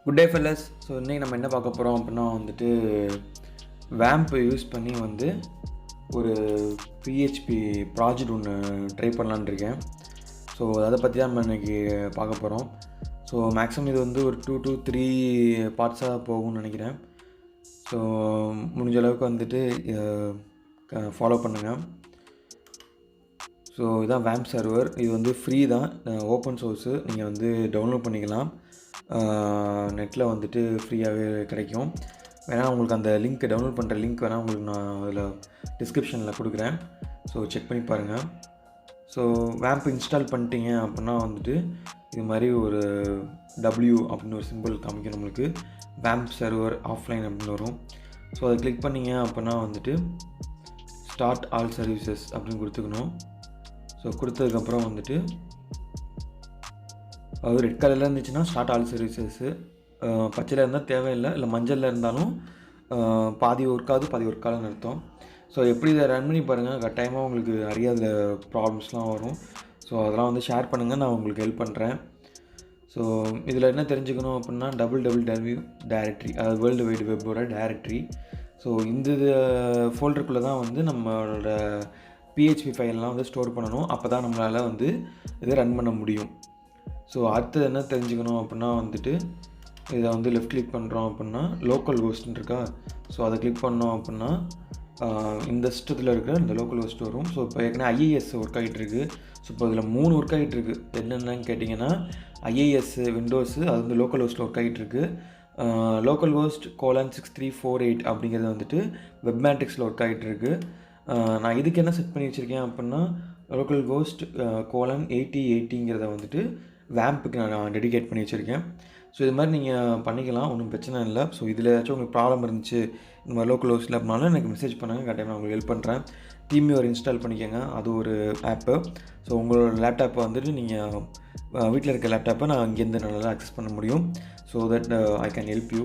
Good day fellas. So இன்றைக்கி நம்ம என்ன பார்க்க போகிறோம் அப்படின்னா வந்துட்டு WAMP யூஸ் பண்ணி வந்து ஒரு PHP ப்ராஜெக்ட் ஒன்று ட்ரை பண்ணலான்னு இருக்கேன். ஸோ அதை பற்றி தான் நம்ம இன்றைக்கி பார்க்க போகிறோம். ஸோ மேக்ஸிமம் இது வந்து ஒரு 2 to 3 பார்ட்ஸாக போகும்னு நினைக்கிறேன். ஸோ முடிஞ்ச அளவுக்கு வந்துட்டு ஃபாலோ பண்ணுங்கள். ஸோ இதுதான் WAMP சர்வர். இது வந்து ஃப்ரீ தான், ஓப்பன் சோர்ஸு. நீங்கள் வந்து டவுன்லோட் பண்ணிக்கலாம், நெட்டில் வந்துட்டு ஃப்ரீயாகவே கிடைக்கும். வேணால் உங்களுக்கு அந்த லிங்க், டவுன்லோட் பண்ணுற லிங்க் வேணால் உங்களுக்கு நான் அதில் டிஸ்கிரிப்ஷனில் கொடுக்குறேன். ஸோ செக் பண்ணி பாருங்கள். ஸோ WAMP இன்ஸ்டால் பண்ணிட்டீங்க அப்படின்னா வந்துட்டு இது மாதிரி ஒரு W அப்படின்னு ஒரு சிம்பிள் காமிக்கும் நம்மளுக்கு. WAMP சர்வர் ஆஃப்லைன் அப்படின்னு வரும். ஸோ அதை கிளிக் பண்ணிங்க அப்படின்னா வந்துட்டு ஸ்டார்ட் ஆல் சர்வீசஸ் அப்படின்னு கொடுத்துக்கணும். ஸோ கொடுத்ததுக்கப்புறம் வந்துட்டு அது ரெட் கலரில் இருந்துச்சுன்னா ஸ்டார்ட் ஆல் சர்வீசஸ்ஸு, பச்சையில் இருந்தால் தேவையில்லை, இல்லை மஞ்சளில் இருந்தாலும் பாதி ஒர்க்காது பாதி ஒர்க்காதுன்னு அர்த்தம். ஸோ எப்படி இதை ரன் பண்ணி பாருங்கள், கட்டாயமாக உங்களுக்கு நிறைய அதில் ப்ராப்ளம்ஸ்லாம் வரும். ஸோ அதெல்லாம் வந்து ஷேர் பண்ணுங்கள், நான் உங்களுக்கு ஹெல்ப் பண்ணுறேன். ஸோ இதில் என்ன தெரிஞ்சுக்கணும் அப்படின்னா www டைரக்ட்ரி, அதாவது வேர்ல்டு வைடு வெப்போட டைரக்ட்ரி. ஸோ இந்த ஃபோல்டருக்குள்ளே தான் வந்து நம்மளோட PHP ஃபைல்லாம் வந்து ஸ்டோர் பண்ணணும். அப்போ தான் நம்மளால் வந்து இதை ரன் பண்ண முடியும். ஸோ அடுத்தது என்ன தெரிஞ்சுக்கணும் அப்படின்னா வந்துட்டு இதை வந்து லெஃப்ட் கிளிக் பண்ணுறோம் அப்படின்னா லோக்கல் ஹோஸ்ட்னு இருக்கா. ஸோ அதை கிளிக் பண்ணோம் அப்படின்னா இந்த சிஸ்டத்தில் இருக்கிற இந்த லோக்கல் ஹோஸ்ட் வரும். ஸோ இப்போ ஏற்கனவே IIS ஒர்க் ஆகிட்டுருக்கு. ஸோ இப்போ இதில் 3 ஒர்க் ஆகிட்டுருக்கு. என்னென்னு கேட்டிங்கன்னா IIS விண்டோஸு, அது வந்து லோக்கல் ஹோஸ்ட் ஒர்க் ஆகிட்டுருக்கு. லோக்கல் ஹோஸ்ட் :6348 அப்படிங்கிறது வந்துட்டு வெப் மேட்ரிக்ஸில் ஒர்க் ஆகிட்டுருக்கு. நான் இதுக்கு என்ன செட் பண்ணி வச்சுருக்கேன் அப்படின்னா லோக்கல் ஹோஸ்ட் :8080ங்கிறத வந்துட்டு WAMPக்கு நான் டெடிகேட் பண்ணி வச்சுருக்கேன். ஸோ இது மாதிரி நீங்கள் பண்ணிக்கலாம், ஒன்றும் பிரச்சனை இல்லை. ஸோ இதில் ஏதாச்சும் உங்களுக்கு ப்ராப்ளம் இருந்துச்சு இந்த மாதிரி லோக்கல் ஹோஸ்ட்டில் அப்படின்னாலும் எனக்கு மெசேஜ் பண்ணுங்கள், கட்டாயமாக நான் உங்களுக்கு ஹெல்ப் பண்ணுறேன். TeamViewer இன்ஸ்டால் பண்ணிக்கோங்க, அது ஒரு ஆப்பு. ஸோ உங்களோட லேப்டாப்பை வந்துட்டு நீங்கள் வீட்டில் இருக்க லேப்டாப்பை நான் அங்கேருந்து நல்லா ஆக்சஸ் பண்ண முடியும். So that I can help you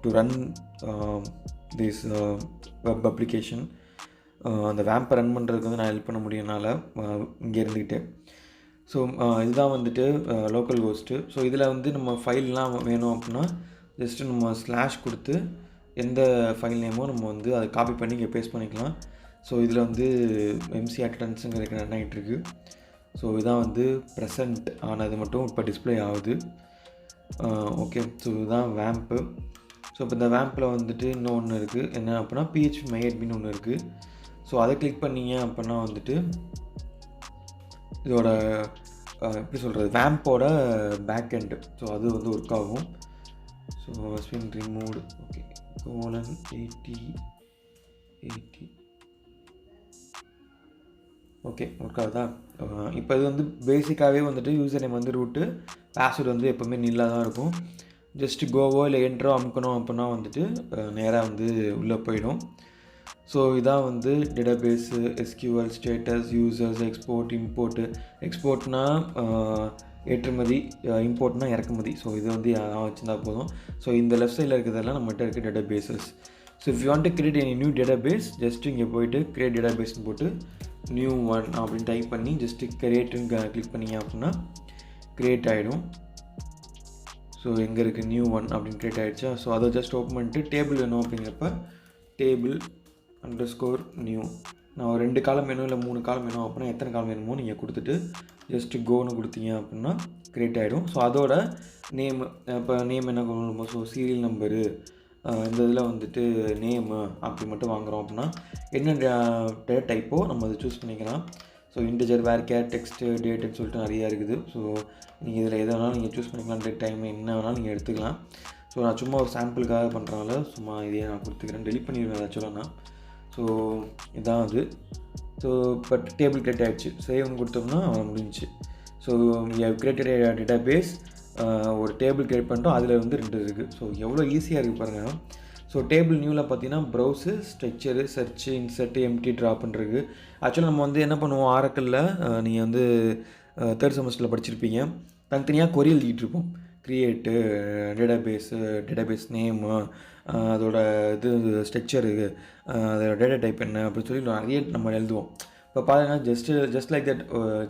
to run this web application. அந்த WAMP ரன் பண்ணுறதுக்கு வந்து நான் ஹெல்ப் பண்ண முடியும்னால இங்கே இருந்துக்கிட்டே. ஸோ இதுதான் வந்துட்டு லோக்கல் ஹோஸ்ட்டு. ஸோ இதில் வந்து நம்ம ஃபைல்லாம் வேணும் அப்படின்னா ஜஸ்ட்டு நம்ம ஸ்லாஷ் கொடுத்து எந்த ஃபைல் நேமோ நம்ம வந்து அதை காப்பி பண்ணி இங்கே பேஸ்ட் பண்ணிக்கலாம். ஸோ இதில் வந்து MC அட்டண்டன்ஸுங்கிற ரன் ஆகிட்டுருக்கு. ஸோ இதான் வந்து ப்ரெசண்ட் ஆனது மட்டும் இப்போ டிஸ்பிளே ஆகுது. ஓகே, ஸோ இதுதான் WAMP. ஸோ இப்போ இந்த WAMPல் வந்துட்டு இன்னொன்று இருக்குது, என்ன அப்படின்னா PHP MyAdmin ஒன்று இருக்குது. ஸோ அதை கிளிக் பண்ணிங்க அப்படின்னா வந்துட்டு இதோட எப்படி சொல்கிறது, WAMPோட பேக் எண்டு. ஸோ அது வந்து ஒர்க் ஆகும். So swine removed okay :8080 okay work ஆகுதா. இப்போ இது வந்து பேசிக்காகவே வந்துட்டு யூசர் நேம் வந்து ரூட்டு, பாஸ்வேர்டு வந்து எப்போவுமே நில்லாக தான் இருக்கும். ஜஸ்ட்டு கோவோ இல்லை என்ட்ரோ அமுக்கணும் அப்படின்னா வந்துட்டு நேராக வந்து உள்ளே போயிடும். ஸோ இதான் வந்து database, SQL, status, users, export, import. எக்ஸ்போர்ட்னா ஏற்றுமதி, இம்போர்ட்னா இறக்குமதி. ஸோ இது வந்து வச்சுருந்தா போதும். ஸோ இந்த லெஃப்ட் சைடில் இருக்கிறதெல்லாம் நம்மகிட்ட இருக்க databases. So if you want to create any new database, just இங்கே போய்ட்டு கிரியேட் டேட்டாபேஸ்ன்னு போட்டு நியூ ஒன் அப்படின்னு டைப் பண்ணி ஜஸ்ட்டு கிரியேட்டுன்னு கிளிக் பண்ணிங்க அப்படின்னா கிரியேட் ஆகிடும். ஸோ எங்கே இருக்குது நியூ ஒன் அப்படின்னு கிரியேட் ஆகிடுச்சா. ஸோ அதை ஜஸ்ட் ஓப்பன் பண்ணிட்டு டேபிள் வேணும் அப்படிங்கிறப்ப டேபிள் _new. நான் ஒரு 2 காலம் வேணும் இல்லை 3 காலம் வேணும் அப்படின்னா எத்தனை காலம் வேணுமோ நீங்கள் கொடுத்துட்டு ஜஸ்ட்டு கோன்னு கொடுத்தீங்க அப்படின்னா க்ரியேட் ஆகிடும். ஸோ அதோட நேமு, இப்போ நேம் என்ன கொடுக்கணுமோ, ஸோ சீரியல் நம்பரு, இந்த இதில் வந்துட்டு நேமு அப்படி மட்டும் வாங்குகிறோம் அப்படின்னா என்ன டேட்டா டைப்போ நம்ம அதை சூஸ் பண்ணிக்கலாம். ஸோ இன்டிஜர், வேர்கேர், டெக்ஸ்ட்டு, டேட்டுன்னு சொல்லிட்டு நிறையா இருக்குது. ஸோ நீங்கள் இதில் எதை வேணாலும் நீங்கள் சூஸ் பண்ணிக்கலாம், டேட் டைம் என்ன வேணாலும் நீங்கள் எடுத்துக்கலாம். ஸோ நான் சும்மா ஒரு சாம்பிளுக்காக பண்ணுறனால சும்மா இதே நான் கொடுத்துக்கிறேன், டெலிட் பண்ணிடுவேன் ஆக்சுவலாக நான். ஸோ இதான் அது. ஸோ பட் டேபிள் கிரியேட் ஆகிடுச்சு, சேவ்னு கொடுத்தோம்னா முடிஞ்சிச்சு. ஸோ கிரியேட்டட் டேட்டாபேஸ், ஒரு டேபிள் கிரியேட் பண்ணிட்டோம், அதில் வந்து 2 இருக்குது. ஸோ எவ்வளோ ஈஸியாக இருக்குது பாருங்கள். ஸோ டேபிள் நியூவில் பார்த்தீங்கன்னா ப்ரௌஸு, ஸ்ட்ரக்சரு, சர்ச்சு, இன்சர்ட்டு, எம்டி ட்ராப்ன்றது. ஆக்சுவலாக நம்ம வந்து என்ன பண்ணுவோம், ஆரக்கிளில் நீங்கள் வந்து 3rd செமஸ்டரில் படிச்சிருப்பீங்க, தனித்தனியாக கொரி எழுதிட்டு இருப்போம். க்ரியேட்டு டேட்டாபேஸ் நேமு, அதோட இது ஸ்ட்ரக்சரு, அதோட டேட்டா டைப் என்ன அப்படின்னு சொல்லி நிறைய நம்ம எழுதுவோம். இப்போ பாருங்க just like that,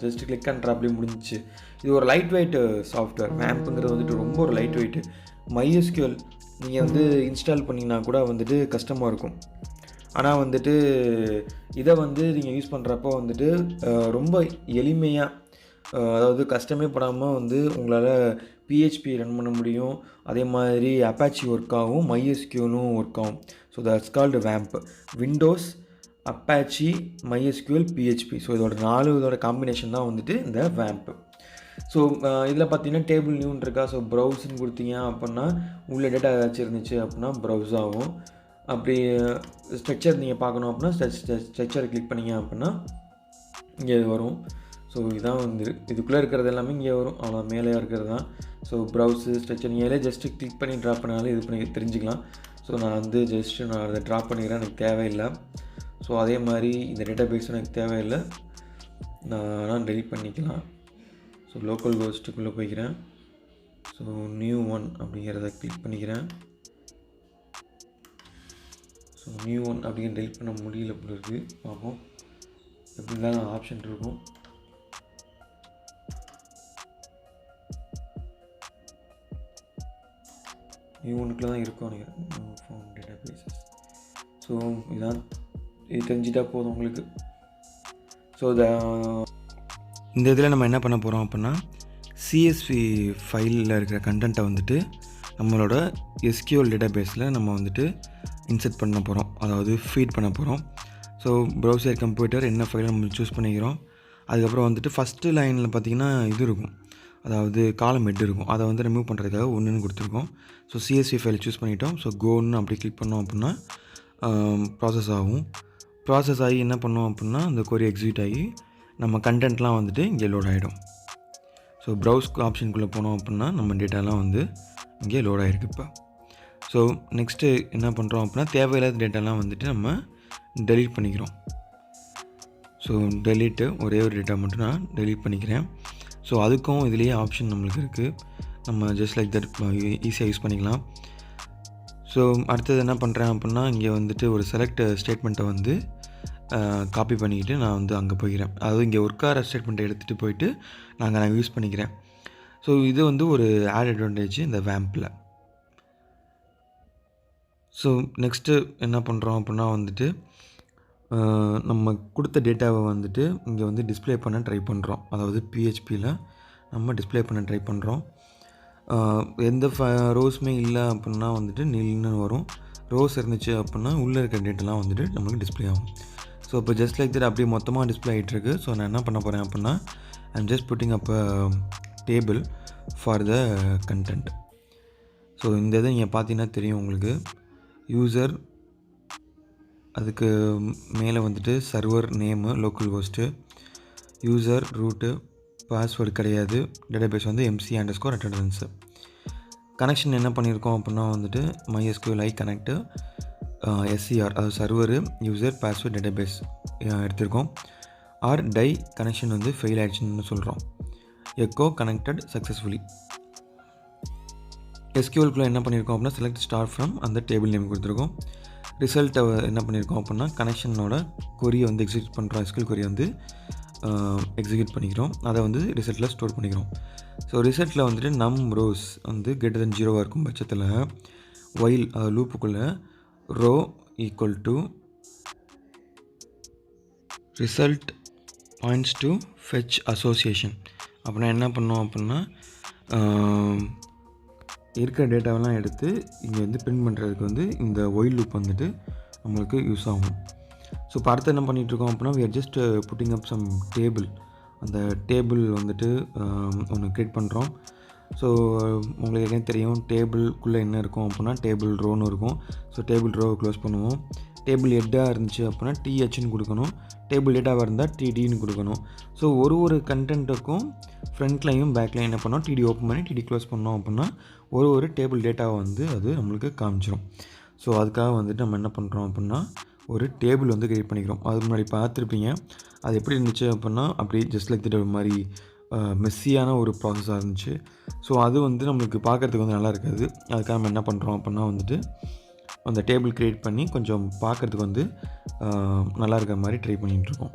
just click and ட்ராப்லேயே முடிஞ்சிச்சு. இது ஒரு லைட் வெயிட் சாஃப்ட்வேர். வேம்ப்புங்கிறது வந்துட்டு ரொம்ப ஒரு லைட் வெயிட்டு. MySQL நீங்கள் வந்து இன்ஸ்டால் பண்ணிங்கன்னா கூட வந்துட்டு கஷ்டமாக இருக்கும். ஆனால் வந்துட்டு இதை வந்து நீங்கள் யூஸ் பண்ணுறப்போ வந்துட்டு ரொம்ப எளிமையாக, அதாவது கஷ்டமே படாமல் வந்து உங்களால் PHP ரன் பண்ண முடியும். அதே மாதிரி அப்பாச்சி ஒர்க் ஆகும், MySQLும் ஒர்க் ஆகும். So that's called வேம்ப். Windows, Apache, MySQL, PHP. So இதோட காம்பினேஷன் தான் வந்துட்டு இந்த வேம்ப். ஸோ இதில் பார்த்தீங்கன்னா டேபிள் நியூன்னு இருக்கா. ஸோ ப்ரௌஸ்ன்னு கொடுத்தீங்க அப்படின்னா உள்ள டேட்டா ஏதாச்சும் இருந்துச்சு அப்படின்னா ப்ரௌஸ் ஆகும். அப்படி ஸ்ட்ரக்சர் நீங்கள் பார்க்கணும் அப்படின்னா ஸ்ட்ரக்சரை கிளிக் பண்ணிங்க அப்படின்னா இங்கே வரும். ஸோ இதான் வந்து இதுக்குள்ளே இருக்கிறது எல்லாமே இங்கே வரும். அவ்வளோ மேலே இருக்கிறது தான். ஸோ ப்ரௌஸு ஸ்ட்ரக்சர் நீங்கள் ஜஸ்ட்டு கிளிக் பண்ணி ட்ராப் பண்ணாலும் இது பண்ணி தெரிஞ்சுக்கலாம். ஸோ நான் வந்து நான் அதை ட்ராப் பண்ணிக்கிறேன், எனக்கு தேவையில்லை. ஸோ அதே மாதிரி இந்த டேட்டா பேஸும் எனக்கு தேவையில்லை, நான் டெலிட் பண்ணிக்கலாம். ஸோ லோக்கல் ஹோஸ்ட்டுக்குள்ளே போய்க்கிறேன். ஸோ நியூ ஒன் அப்படிங்கிறத கிளிக் பண்ணிக்கிறேன். ஸோ நியூ ஒன் அப்படிங்கிற டெலிட் பண்ண முடியல அப்படி இருக்குது. பார்ப்போம் எப்படி தான் ஆப்ஷன் இருக்கும். நியூ ஒன்றுக்குள்ள தான் இருக்கும் நினைக்கிறேன், ஃபோன் டேட்டா பேஸஸ். ஸோ இதான், இது தெரிஞ்சிட்டா போதும் உங்களுக்கு. ஸோ இந்த இதில் நம்ம என்ன பண்ண போகிறோம் அப்படின்னா CSV ஃபைலில் இருக்கிற கண்டென்ட்டை வந்துட்டு நம்மளோட SQL டேட்டா பேஸில் நம்ம வந்துட்டு இன்சர்ட் பண்ண போகிறோம், அதாவது ஃபீட் பண்ண போகிறோம். ஸோ ப்ரௌசர் கம்ப்யூட்டர் என்ன ஃபைலை நம்ம சூஸ் பண்ணிக்கிறோம். அதுக்கப்புறம் வந்துட்டு ஃபஸ்ட்டு லைனில் பார்த்திங்கன்னா இது இருக்கும், அதாவது காலம் ஹெட் இருக்கும். அதை வந்து ரிமூவ் பண்ணுறதுக்காக ஒன்றுன்னு கொடுத்துருக்கோம். ஸோ CSV ஃபைல் சூஸ் பண்ணிட்டோம். ஸோ கோன்னு அப்படி கிளிக் பண்ணோம் அப்படின்னா ப்ராசஸ் ஆகும். ப்ராசஸ் ஆகி என்ன பண்ணோம் அப்படின்னா அந்த கொரி எக்ஸிக்யூட் ஆகி நம்ம கண்டென்ட்லாம் வந்துட்டு இங்கே லோட் ஆகிடும். ஸோ ப்ரௌஸ் ஆப்ஷனுக்குள்ளே போனோம் அப்படின்னா நம்ம டேட்டாலாம் வந்து இங்கே லோட் ஆகிருக்கு இப்போ. ஸோ நெக்ஸ்ட்டு என்ன பண்ணுறோம் அப்படின்னா தேவையில்லாத டேட்டாலாம் வந்துட்டு நம்ம டெலீட் பண்ணிக்கிறோம். ஸோ டெலீட்டு ஒரே ஒரு டேட்டா மட்டும் நான் டெலீட் பண்ணிக்கிறேன். ஸோ அதுக்கும் இதுலேயே ஆப்ஷன் நம்மளுக்கு இருக்குது, நம்ம ஜஸ்ட் லைக் தட் ஈஸியாக யூஸ் பண்ணிக்கலாம். ஸோ அடுத்தது என்ன பண்ணுறேன் அப்படின்னா இங்கே வந்துட்டு ஒரு செலக்ட் ஸ்டேட்மெண்ட்டை வந்து காப்பி பண்ணிக்கிட்டு நான் வந்து அங்கே போய்க்கிறேன். அதாவது இங்கே ஒர்க் ஆகிற ஸ்டேட்மெண்ட்டை எடுத்துகிட்டு போயிட்டு நான் யூஸ் பண்ணிக்கிறேன். ஸோ இது வந்து ஒரு ஆட் அட்வான்டேஜ் இந்த வேம்பில். ஸோ நெக்ஸ்ட்டு என்ன பண்ணுறோம் அப்படின்னா வந்துட்டு நம்ம கொடுத்த டேட்டாவை வந்துட்டு இங்கே வந்து டிஸ்பிளே பண்ண ட்ரை பண்ணுறோம். அதாவது PHPயில் நம்ம டிஸ்பிளே பண்ண ட்ரை பண்ணுறோம். எந்த ரோஸுமே இல்லை அப்படின்னா வந்துட்டு நில்னு வரும். ரோஸ் இருந்துச்சு அப்படின்னா உள்ளே இருக்கிற டேட்டாலாம் வந்துட்டு நம்மளுக்கு டிஸ்பிளே ஆகும். ஸோ இப்போ ஜஸ்ட் லைக் தட் அப்படியே மொத்தமாக டிஸ்பிளே ஆகிட்டுருக்கு. ஸோ நான் என்ன பண்ண போகிறேன் அப்படின்னா I'm just putting up table for the content. So இந்த இதை நீங்கள் பார்த்தீங்கன்னா தெரியும் உங்களுக்கு. யூசர், அதுக்கு மேலே வந்துட்டு server name, local host, user, root, password கிடையாது, டேட்டாபேஸ் வந்து MC_attendance. கனெக்ஷன் என்ன பண்ணியிருக்கோம் அப்படின்னா வந்துட்டு MySQL கனெக்ட்டு SCR, அதாவது சர்வரு, யூசர், பாஸ்வேர்ட், டேட்டாபேஸ் எடுத்திருக்கோம். ஆர் டை கனெக்ஷன் வந்து ஃபெயில் ஆகிடுச்சுன்னு சொல்கிறோம். Echo connected successfully. SQLக்குள்ளே என்ன பண்ணியிருக்கோம் அப்படின்னா செலக்ட் ஸ்டார் ஃப்ரம் அந்த டேபிள் நேம் கொடுத்துருக்கோம். ரிசல்ட்டை என்ன பண்ணியிருக்கோம் அப்படின்னா கனெக்ஷனோட கொரியை வந்து எக்ஸிக்யூட் பண்ணுறோம். SQL கொரியை வந்து எக்ஸிக்யூட் பண்ணிக்கிறோம். அதை வந்து ரிசல்ட்டில் ஸ்டோர் பண்ணிக்கிறோம். ஸோ ரிசல்ட்டில் வந்துட்டு நம் ரோஸ் வந்து greater than 0 இருக்கும் பட்சத்தில் ஒயில் லூப்புக்குள்ளே row equal to result points to fetch association. அப்படின்னா என்ன பண்ணோம் அப்படின்னா இருக்கிற டேட்டாவெல்லாம் எடுத்து இங்கே வந்து பிரிண்ட் பண்ணுறதுக்கு வந்து இந்த ஒயில் லூப் வந்துட்டு நம்மளுக்கு யூஸ் ஆகும். ஸோ இப்போ அடுத்து என்ன பண்ணிகிட்ருக்கோம் அப்படின்னா we are just putting up some table. அந்த டேபிள் வந்துட்டு ஒன்று க்ரியேட் பண்ணுறோம். ஸோ உங்களுக்கு என்ன தெரியும், டேபிள்குள்ளே என்ன இருக்கும் அப்படின்னா டேபிள் ரோன்னு இருக்கும். ஸோ டேபிள் ரோவை க்ளோஸ் பண்ணுவோம். டேபிள் ஹெட்டாக இருந்துச்சு அப்படின்னா THன்னு கொடுக்கணும். டேபிள் டேட்டாவாக இருந்தால் TDன்னு கொடுக்கணும். ஸோ ஒரு கண்டென்ட்டுக்கும் ஃப்ரண்ட்லையும் பேக்லையும் என்ன பண்ணோம், TD ஓப்பன் பண்ணி TD க்ளோஸ் பண்ணோம் அப்படின்னா ஒரு டேபிள் டேட்டாவை வந்து அது நம்மளுக்கு காமிச்சிடும். ஸோ அதுக்காக வந்துட்டு நம்ம என்ன பண்ணுறோம் அப்படின்னா ஒரு டேபிள் வந்து க்ரியேட் பண்ணிக்கிறோம். அதுக்கு முன்னாடி பார்த்துருப்பீங்க. அது எப்படி இருந்துச்சு அப்படின்னா அப்படியே ஜஸ்ட் லைக் தட் மாதிரி மெஸ்ஸியான ஒரு ப்ராசஸாக இருந்துச்சு. ஸோ அது வந்து நம்மளுக்கு பார்க்குறதுக்கு வந்து நல்லா இருக்காது. அதுக்காக நம்ம என்ன பண்ணுறோம் அப்படின்னா வந்துட்டு அந்த டேபிள் க்ரியேட் பண்ணி கொஞ்சம் பார்க்குறதுக்கு வந்து நல்லா இருக்கிற மாதிரி ட்ரை பண்ணிகிட்ருக்கோம்.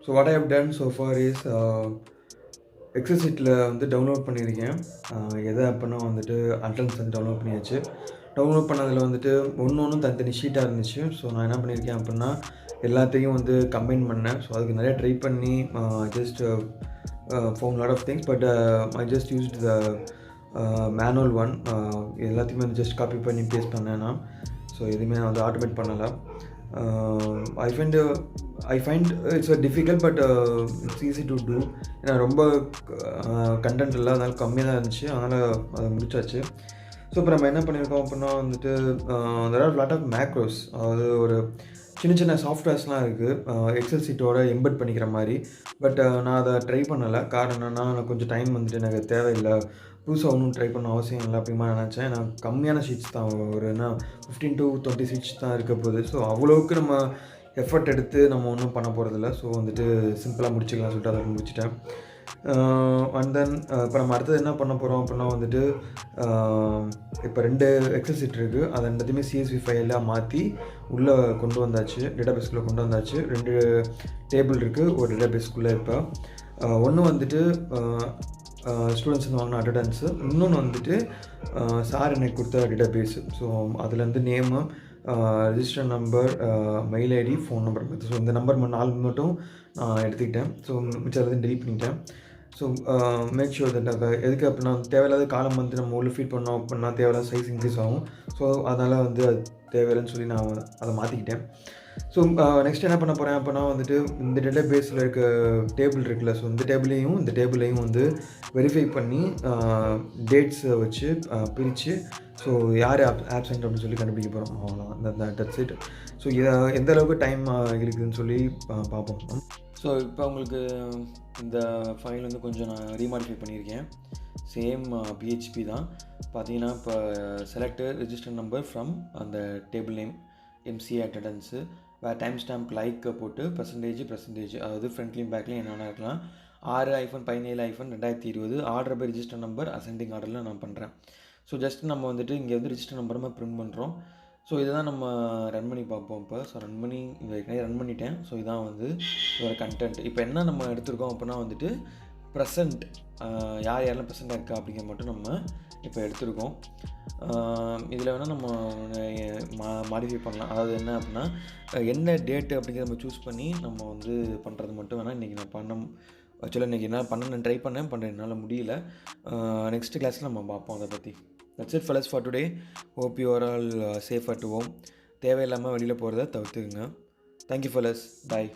So what I have done so far is excel சீட்டில் வந்து டவுன்லோட் பண்ணியிருக்கேன். எதை அப்படின்னா வந்துட்டு அட்டன்ஸ் வந்து டவுன்லோட் பண்ணியாச்சு. டவுன்லோட் பண்ணதில் வந்துட்டு ஒன்று தனித்தனி ஷீட்டாக இருந்துச்சு. ஸோ நான் என்ன பண்ணியிருக்கேன் அப்படின்னா எல்லாத்தையும் வந்து கம்பைன் பண்ணேன். ஸோ அதுக்கு நிறைய ட்ரை பண்ணி just found lot of things but I just used the manual one. எல்லாத்தையுமே வந்து ஜஸ்ட் காப்பி பண்ணி பேஸ்ட் பண்ணேன் நான். ஸோ எதுவுமே நான் வந்து ஆட்டோமேட் பண்ணலை. I find it's a difficult but it's easy to do. ஏன்னா ரொம்ப கண்டென்ட் இல்லை, அதனால் கம்மியாக தான் இருந்துச்சு, அதனால் அதை முடிச்சாச்சு. ஸோ இப்போ நம்ம என்ன பண்ணியிருக்கோம் அப்படின்னா வந்துட்டு there are lot of macros, அதாவது ஒரு சின்ன சின்ன சாஃப்ட்வேர்ஸ்லாம் இருக்குது எக்ஸல் சீட்டோட எம்பெட் பண்ணிக்கிற மாதிரி. பட் நான் அதை ட்ரை பண்ணலை. காரணம் என்னென்னா எனக்கு கொஞ்சம் டைம் வந்துட்டு எனக்கு தேவையில்லை, புதுசாக ஒன்றும் ட்ரை பண்ண அவசியம் இல்லை அப்படிமா நினச்சேன். நான் கம்மியான ஷீட்ஸ் தான், ஒரு என்ன 15 to 20 ஷீட்ஸ் தான் இருக்க போகுது. ஸோ அவ்வளோவுக்கு நம்ம எஃபர்ட் எடுத்து நம்ம ஒன்றும் பண்ண போகிறதில்ல. ஸோ வந்துட்டு சிம்பிளாக முடிச்சுக்கலாம் சொல்லிட்டு அதை முடிச்சிட்டேன். அண்ட் தென் இப்போ நம்ம அடுத்தது என்ன பண்ண போகிறோம் அப்படின்னா வந்துட்டு இப்போ 2 எக்ஸல் சீட் இருக்குது, அதை ரெண்டுத்தையுமே CSV ஃபைலாக மாற்றி உள்ளே கொண்டு வந்தாச்சு, டேட்டாபேஸ்க்குள்ளே கொண்டு வந்தாச்சு. 2 டேபிள் இருக்குது ஒரு டேட்டாபேஸ்க்குள்ளே. இப்போ ஒன்று வந்துட்டு ஸ்டூடெண்ட்ஸ் வந்து வாங்கின அட்டண்டன்ஸு, இன்னொன்று வந்துட்டு சார் எனக்கு கொடுத்த டேட்டாபேஸு. ஸோ அதுலேருந்து name, register number, mail ID, phone number. So இந்த நம்பர் 4 மட்டும் நான் எடுத்துக்கிட்டேன். ஸோ மிச்சம் எல்லாத்தையும் டெலிட் பண்ணிட்டேன். ஸோ மேக் ஷூர் தட் எதுக்கு அப்படின்னா தேவையில்லாத காலம் வந்து நம்ம உள்ள ஃபீட் பண்ணோம் அப்படின்னா தேவையில்லாத சைஸ் இன்க்ரீஸ் ஆகும். ஸோ அதனால் வந்து அது தேவையில்லைன்னு சொல்லி நான் அதை மாற்றிக்கிட்டேன். ஸோ நெக்ஸ்ட் என்ன பண்ண போகிறேன் அப்படின்னா வந்துட்டு இந்த டேட்டாபேஸில் இருக்க டேபிள் இருக்குல்ல, ஸோ இந்த டேபிளையும் வந்து வெரிஃபை பண்ணி டேட்ஸை வச்சு பிரித்து ஸோ யார் ஆப்சென்ட் அப்படின்னு சொல்லி கண்டுபிடிக்க போகிறோம். அவ்வளோதான், தட்ஸ் இட். ஸோ இதை எந்த அளவுக்கு டைம் இருக்குதுன்னு சொல்லி பார்ப்போம். ஸோ இப்போ உங்களுக்கு இந்த ஃபைல் வந்து கொஞ்சம் நான் ரீமாடிஃபை பண்ணியிருக்கேன். சேம் PHP தான். பார்த்தீங்கன்னா இப்போ செலக்ட் ரிஜிஸ்டர் நம்பர் ஃப்ரம் அந்த டேபிள் நேம் MC அட்டண்டன்ஸு, வேறு டைம் ஸ்டாம்ப் லைக் போட்டு பர்சன்டேஜ், அதாவது ஃப்ரண்ட்லேயும் பேக்லேயும் என்னென்ன இருக்கலாம். 6-17-2020 order by register number ascending ஆர்டரில் நான் பண்ணுறேன். ஸோ ஜஸ்ட் நம்ம வந்துட்டு இங்கே வந்து ரிஜிஸ்டர் நம்பர் பிரிண்ட் பண்ணுறோம். ஸோ இதை தான் நம்ம ரன் பண்ணி பார்ப்போம். இப்போ ஸோ ரன் பண்ணிட்டேன். ஸோ இதான் வந்து இதோட கண்டென்ட். இப்போ என்ன நம்ம எடுத்துருக்கோம் அப்படின்னா வந்துட்டு ப்ரெசண்ட், யாரெல்லாம் ப்ரெசென்ட்டாக இருக்கா அப்படிங்கிற மட்டும் நம்ம இப்போ எடுத்துருக்கோம். இதில் வேணால் நம்ம மாடிஃபை பண்ணலாம். அதாவது என்ன அப்படின்னா என்ன டேட்டு அப்படிங்கிற நம்ம சூஸ் பண்ணி நம்ம வந்து பண்ணுறது மட்டும் வேணால் இன்றைக்கி நான் ஆக்சுவலாக இன்றைக்கி என்ன பண்ண ட்ரை பண்ணேன் என்னால் முடியல. நெக்ஸ்ட் கிளாஸில் நம்ம பார்ப்போம் அதை பற்றி. That's it fellas for today. Hope you are all safe at home. தேவையில்லாமல் வெளியில் போகிறத தவிர்த்துக்குங்க. Thank you fellas. பாய்.